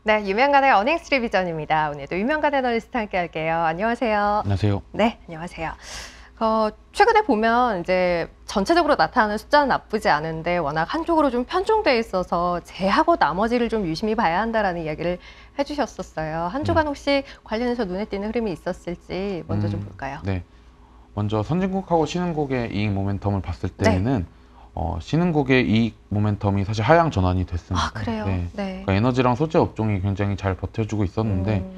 네, 유명간의 어닝스 리비전입니다. 오늘도 유명간 애널리스트 함께 할게요. 안녕하세요. 안녕하세요. 네, 안녕하세요. 최근에 보면 이제 전체적으로 나타나는 숫자는 나쁘지 않은데 워낙 한쪽으로 좀 편중돼 있어서 제하고 나머지를 좀 유심히 봐야 한다라는 이야기를 해주셨었어요. 한 주간 혹시 관련해서 눈에 띄는 흐름이 있었을지 먼저 좀 볼까요? 네. 먼저 선진국하고 신흥국의 이익 모멘텀을 봤을 때에는 신흥국의 이익 모멘텀이 사실 하향 전환이 됐습니다. 아, 그래요? 네. 네. 그러니까 에너지랑 소재 업종이 굉장히 잘 버텨주고 있었는데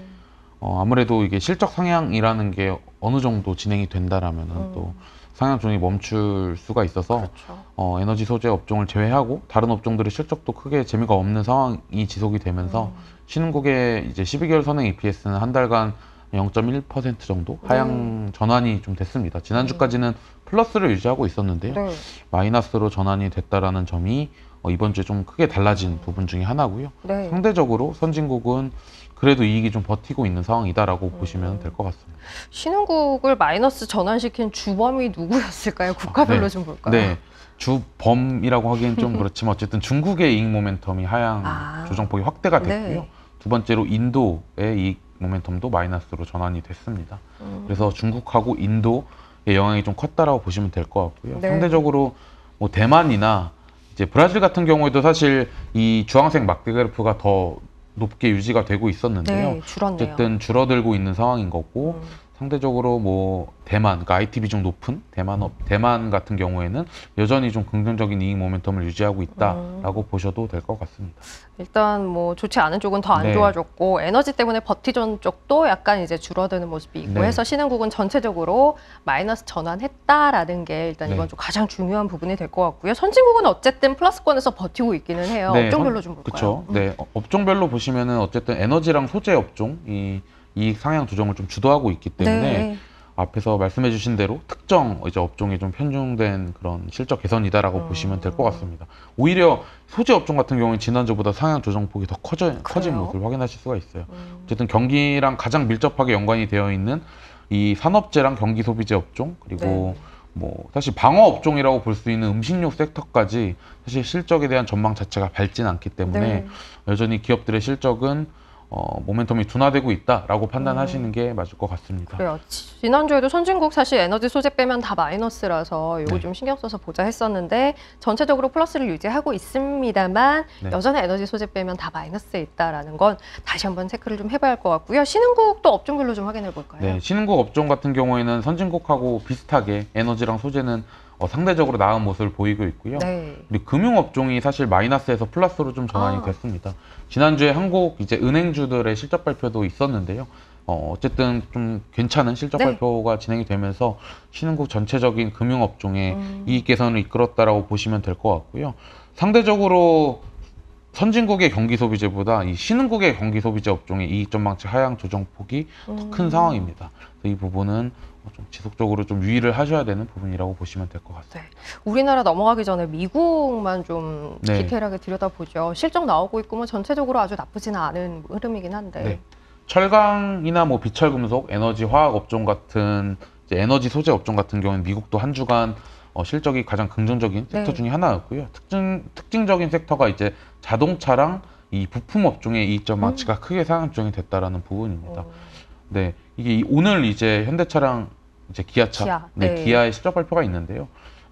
아무래도 이게 실적 상향이라는 게 어느 정도 진행이 된다라면은 또 상향 종이 멈출 수가 있어서 그렇죠. 에너지 소재 업종을 제외하고 다른 업종들의 실적도 크게 재미가 없는 상황이 지속이 되면서 신흥국의 이제 12개월 선행 EPS는 한 달간 0.1% 정도 하향 전환이 좀 됐습니다. 지난주까지는 플러스를 유지하고 있었는데요. 네. 마이너스로 전환이 됐다라는 점이 이번 주에 좀 크게 달라진 부분 중에 하나고요. 네. 상대적으로 선진국은 그래도 이익이 좀 버티고 있는 상황이다라고 보시면 될 것 같습니다. 신흥국을 마이너스 전환시킨 주범이 누구였을까요? 국가별로 네. 좀 볼까요? 네. 주범이라고 하기엔 좀 그렇지만 어쨌든 중국의 이익 모멘텀이 하향 조정폭이 확대가 됐고요. 네. 두 번째로 인도의 이익 모멘텀도 마이너스로 전환이 됐습니다. 그래서 중국하고 인도의 영향이 좀 컸다라고 보시면 될 것 같고요. 네. 상대적으로 뭐 대만이나 이제 브라질 같은 경우에도 사실 이 주황색 막대 그래프가 더 높게 유지가 되고 있었는데요. 네, 줄었네요. 어쨌든 줄어들고 있는 상황인 거고 상대적으로 뭐 대만, 그러니까 IT 비중 높은 대만 같은 경우에는 여전히 좀 긍정적인 이익 모멘텀을 유지하고 있다라고 보셔도 될 것 같습니다. 일단 뭐 좋지 않은 쪽은 더 안 네. 좋아졌고 에너지 때문에 버티던 쪽도 약간 이제 줄어드는 모습이 있고 네. 해서 신흥국은 전체적으로 마이너스 전환했다라는 게 일단 네. 이번 주 가장 중요한 부분이 될 것 같고요. 선진국은 어쨌든 플러스권에서 버티고 있기는 해요. 네, 업종별로 좀 볼까요? 그렇죠. 네, 업종별로 보시면은 어쨌든 에너지랑 소재 업종이 이익 상향 조정을 좀 주도하고 있기 때문에 네. 앞에서 말씀해주신 대로 특정 이제 업종에 좀 편중된 그런 실적 개선이다라고 보시면 될 것 같습니다. 오히려 소재 업종 같은 경우는 지난주보다 상향 조정폭이 더 커진 모습을 확인하실 수가 있어요. 어쨌든 경기랑 가장 밀접하게 연관이 되어 있는 이 산업재랑 경기 소비재 업종 그리고 뭐 사실 방어 업종이라고 볼 수 있는 음식료 섹터까지 사실 실적에 대한 전망 자체가 밝진 않기 때문에 여전히 기업들의 실적은 모멘텀이 둔화되고 있다라고 판단하시는 게 맞을 것 같습니다. 그래요. 지난주에도 선진국 사실 에너지 소재 빼면 다 마이너스라서 이거 네. 좀 신경 써서 보자 했었는데 전체적으로 플러스를 유지하고 있습니다만 네. 여전히 에너지 소재 빼면 다 마이너스에 있다라는 건 다시 한번 체크를 좀 해봐야 할 것 같고요. 신흥국도 업종별로 좀 확인해 볼까요? 네, 신흥국 업종 같은 경우에는 선진국하고 비슷하게 에너지랑 소재는 상대적으로 나은 모습을 보이고 있고요. 네. 그리고 금융업종이 사실 마이너스에서 플러스로 좀 전환이 됐습니다. 지난주에 한국 이제 은행주들의 실적 발표도 있었는데요. 어쨌든 좀 괜찮은 실적 발표가 진행이 되면서 신흥국 전체적인 금융업종의 이익 개선을 이끌었다라고 보시면 될 것 같고요. 상대적으로 선진국의 경기 소비재보다 이 신흥국의 경기 소비재 업종의 이익 전망치 하향 조정폭이 더 큰 상황입니다. 그래서 이 부분은 좀 지속적으로 좀 유의를 하셔야 되는 부분이라고 보시면 될 것 같습니다. 네. 우리나라 넘어가기 전에 미국만 좀 네. 디테일하게 들여다보죠. 실적 나오고 있고 뭐 전체적으로 아주 나쁘지는 않은 흐름이긴 한데. 네. 철강이나 뭐 비철금속, 에너지 화학 업종 같은 이제 에너지 소재 업종 같은 경우는 미국도 한 주간 실적이 가장 긍정적인 섹터 중에 하나였고요. 특징적인 섹터가 이제 자동차랑 이 부품 업종의 이익 전망치가 크게 상향 조정이 됐다라는 부분입니다. 네, 이게 오늘 이제 현대차랑 이제 기아차, 기아의 실적 발표가 있는데요.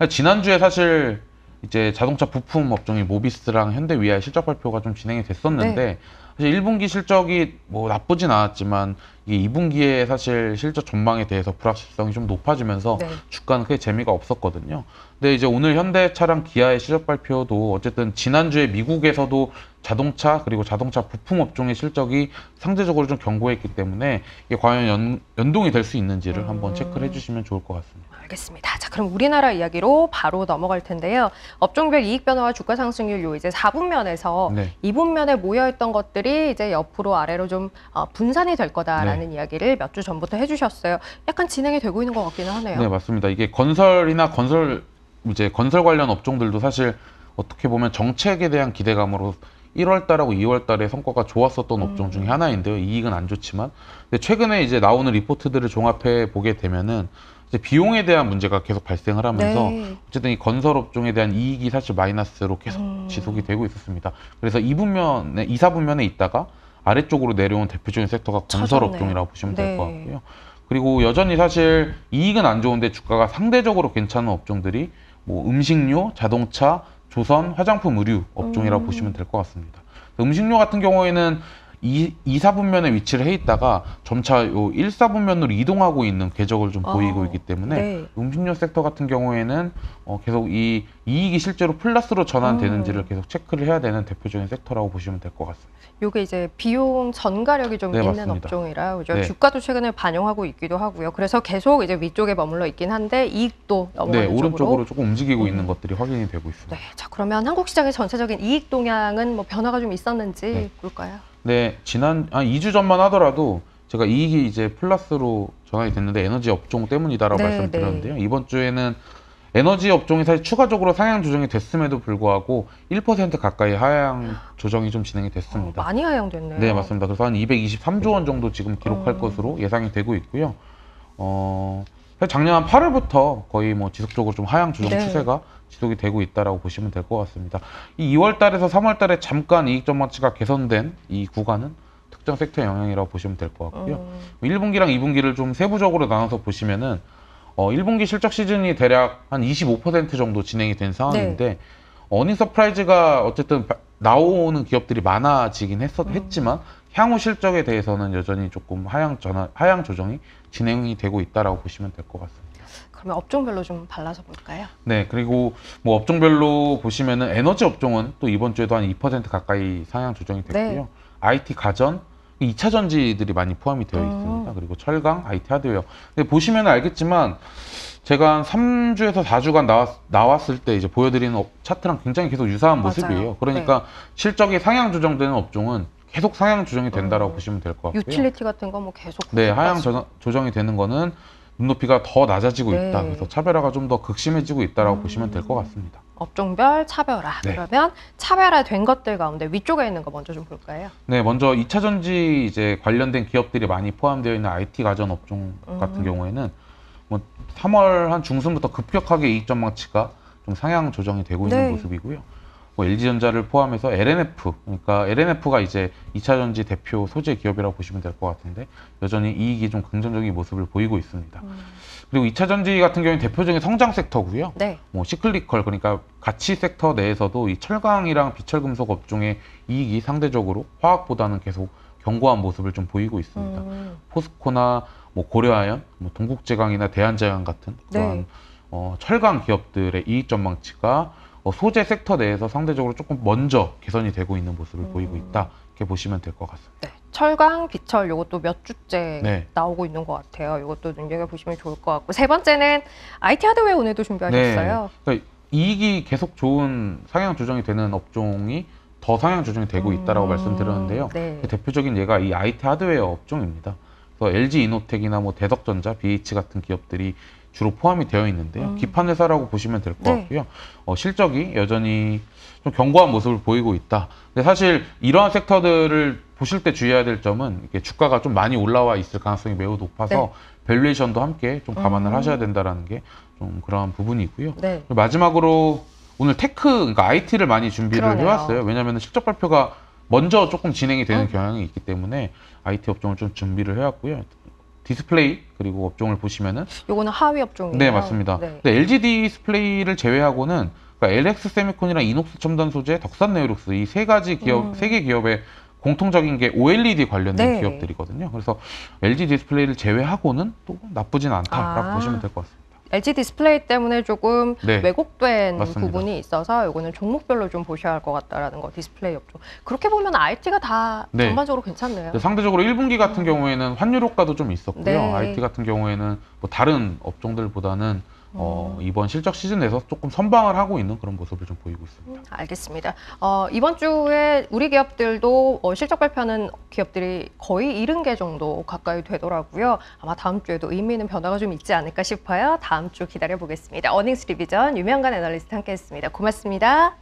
지난주에 사실 이제 자동차 부품 업종인 모비스랑 현대위아의 실적 발표가 좀 진행이 됐었는데 사실 1분기 실적이 뭐 나쁘진 않았지만 이게 2분기에 사실 실적 전망에 대해서 불확실성이 좀 높아지면서 주가는 크게 재미가 없었거든요. 근데 이제 오늘 현대차랑 기아의 실적 발표도 어쨌든 지난주에 미국에서도 자동차 그리고 자동차 부품 업종의 실적이 상대적으로 좀 견고했기 때문에 이게 과연 연동이 될 수 있는지를 한번 체크를 해주시면 좋을 것 같습니다. 알겠습니다. 자, 그럼 우리나라 이야기로 바로 넘어갈 텐데요. 업종별 이익 변화와 주가 상승률 요 이제 4분면에서 2분면에 모여있던 것들이 이제 옆으로 아래로 좀 분산이 될 거다라는 이야기를 몇 주 전부터 해주셨어요. 약간 진행이 되고 있는 것 같기는 하네요. 네, 맞습니다. 이게 건설이나 건설 관련 업종들도 사실 어떻게 보면 정책에 대한 기대감으로 1월 달하고 2월 달에 성과가 좋았었던 업종 중에 하나인데요. 이익은 안 좋지만. 근데 최근에 이제 나오는 리포트들을 종합해 보게 되면은 이제 비용에 대한 문제가 계속 발생을 하면서 어쨌든 이 건설 업종에 대한 이익이 사실 마이너스로 계속 지속이 되고 있었습니다. 그래서 2분면에, 2, 4분면에 있다가 아래쪽으로 내려온 대표적인 섹터가 건설 처졌네요. 업종이라고 보시면 네. 될 것 같고요. 그리고 여전히 사실 이익은 안 좋은데 주가가 상대적으로 괜찮은 업종들이 뭐 음식료, 자동차, 조선, 화장품, 의류 업종이라고 보시면 될 것 같습니다. 음식료 같은 경우에는 2, 4분면에 위치를 해 있다가 점차 요 1, 4분면으로 이동하고 있는 궤적을 좀 보이고 있기 때문에 네. 음식료 섹터 같은 경우에는 계속 이 이익이 실제로 플러스로 전환되는지를 계속 체크를 해야 되는 대표적인 섹터라고 보시면 될 것 같습니다. 요게 이제 비용 전가력이 좀 네, 있는 맞습니다. 업종이라 그죠? 네. 주가도 최근에 반영하고 있기도 하고요. 그래서 계속 이제 위쪽에 머물러 있긴 한데 이익도 네, 넘어가는 오른쪽으로 쪽으로. 조금 움직이고 있는 것들이 확인이 되고 있습니다. 네, 자 그러면 한국 시장의 전체적인 이익 동향은 뭐 변화가 좀 있었는지 네. 볼까요? 네, 지난 2주 전만 하더라도 제가 이익이 이제 플러스로 전환이 됐는데 에너지 업종 때문이다라고 네, 말씀드렸는데요. 이번 주에는 에너지 업종이 사실 추가적으로 상향 조정이 됐음에도 불구하고 1% 가까이 하향 조정이 좀 진행이 됐습니다. 많이 하향됐네요. 네, 맞습니다. 그래서 한 223조 원 정도 지금 기록할 음. 것으로 예상이 되고 있고요. 사실 작년 한 8월부터 거의 뭐 지속적으로 좀 하향 조정 네. 추세가 지속이 되고 있다라고 보시면 될 것 같습니다. 이 2월 달에서 3월 달에 잠깐 이익 전망치가 개선된 이 구간은 특정 섹터의 영향이라고 보시면 될 것 같고요. 1분기랑 2분기를 좀 세부적으로 나눠서 보시면은 1분기 실적 시즌이 대략 한 25% 정도 진행이 된 상황인데 어닝 서프라이즈가 어쨌든 나오는 기업들이 많아지긴 했지만 향후 실적에 대해서는 여전히 조금 하향 조정이 진행이 되고 있다라고 보시면 될 것 같습니다. 그러면 업종별로 좀 발라서 볼까요? 네, 그리고 뭐 업종별로 보시면은 에너지 업종은 또 이번 주에도 한 2% 가까이 상향 조정이 됐고요. 네. IT 가전, 2차 전지들이 많이 포함이 되어 있습니다. 그리고 철강, IT 하드웨어. 근데 보시면 알겠지만 제가 한 3주에서 4주간 나왔을 때 이제 보여드리는 차트랑 굉장히 계속 유사한 맞아요. 모습이에요. 그러니까 실적이 상향 조정되는 업종은 계속 상향 조정이 된다라고 보시면 될 것 같고요. 유틸리티 같은 거 뭐 계속 네, 하향 빠지고. 조정이 되는 거는 눈높이가 더 낮아지고 네. 있다. 그래서 차별화가 좀 더 극심해지고 있다라고 보시면 될 것 같습니다. 업종별 차별화. 네. 그러면 차별화된 것들 가운데 위쪽에 있는 거 먼저 좀 볼까요? 네, 먼저 2차 전지 이제 관련된 기업들이 많이 포함되어 있는 IT 가전 업종 같은 경우에는 뭐 3월 한 중순부터 급격하게 이익 전망치가 좀 상향 조정이 되고 있는 네. 모습이고요. 뭐 LG전자를 포함해서 LNF, 그러니까 LNF가 이제 2차 전지 대표 소재 기업이라고 보시면 될 것 같은데 여전히 이익이 좀 긍정적인 모습을 보이고 있습니다. 그리고 2차 전지 같은 경우는 대표적인 성장 섹터고요. 네. 뭐 시클리컬, 그러니까 가치 섹터 내에서도 이 철강이랑 비철금속 업종의 이익이 상대적으로 화학보다는 계속 견고한 모습을 좀 보이고 있습니다. 포스코나 뭐 고려아연, 뭐 동국제강이나 대한제강 같은 그런 철강 기업들의 이익 전망치가 소재 섹터 내에서 상대적으로 조금 먼저 개선이 되고 있는 모습을 보이고 있다. 이렇게 보시면 될 것 같습니다. 네. 철강, 비철 요것도 몇 주째 네. 나오고 있는 것 같아요. 이것도 눈여겨보시면 좋을 것 같고 세 번째는 IT 하드웨어 오늘도 준비하셨어요. 그러니까 이익이 계속 좋은 상향 조정이 되는 업종이 더 상향 조정이 되고 있다라고 말씀드렸는데요. 네. 그 대표적인 예가 이 IT 하드웨어 업종입니다. 그래서 LG 이노텍이나 뭐 대덕전자, BH 같은 기업들이 주로 포함이 되어 있는데요. 기판 회사라고 보시면 될 것 네. 같고요. 실적이 여전히 좀 견고한 모습을 보이고 있다. 근데 사실 이러한 섹터들을 보실 때 주의해야 될 점은 이게 주가가 좀 많이 올라와 있을 가능성이 매우 높아서 밸류에이션도 함께 좀 감안을 하셔야 된다라는 게 좀 그러한 부분이고요. 네. 마지막으로 오늘 테크, 그러니까 IT를 많이 준비를 그러네요. 해왔어요. 왜냐하면 실적 발표가 먼저 조금 진행이 되는 경향이 있기 때문에 IT 업종을 좀 준비를 해왔고요. 디스플레이 그리고 업종을 보시면은 요거는 하위 업종이에요. 네, 맞습니다. 네. 근데 LG 디스플레이를 제외하고는 그러니까 LX 세미콘이랑 이녹스 첨단 소재, 덕산 네오룩스 이 세 가지 기업, 세 개 기업의 공통적인 게 OLED 관련된 네. 기업들이거든요. 그래서 LG 디스플레이를 제외하고는 또 나쁘진 않다라고 보시면 될 것 같습니다. LG 디스플레이 때문에 조금 네. 왜곡된 맞습니다. 부분이 있어서 요거는 종목별로 좀 보셔야 할 것 같다라는 거 디스플레이 업종. 그렇게 보면 IT가 다 네. 전반적으로 괜찮네요. 근데 상대적으로 1분기 같은 경우에는 환율 효과도 좀 있었고요. 네. IT 같은 경우에는 뭐 다른 업종들보다는 이번 실적 시즌에서 조금 선방을 하고 있는 그런 모습을 좀 보이고 있습니다. 알겠습니다. 이번 주에 우리 기업들도 실적 발표하는 기업들이 거의 70개 정도 가까이 되더라고요. 아마 다음 주에도 의미 있는 변화가 좀 있지 않을까 싶어요. 다음 주 기다려 보겠습니다. 어닝스 리비전 유명관 애널리스트 함께했습니다. 고맙습니다.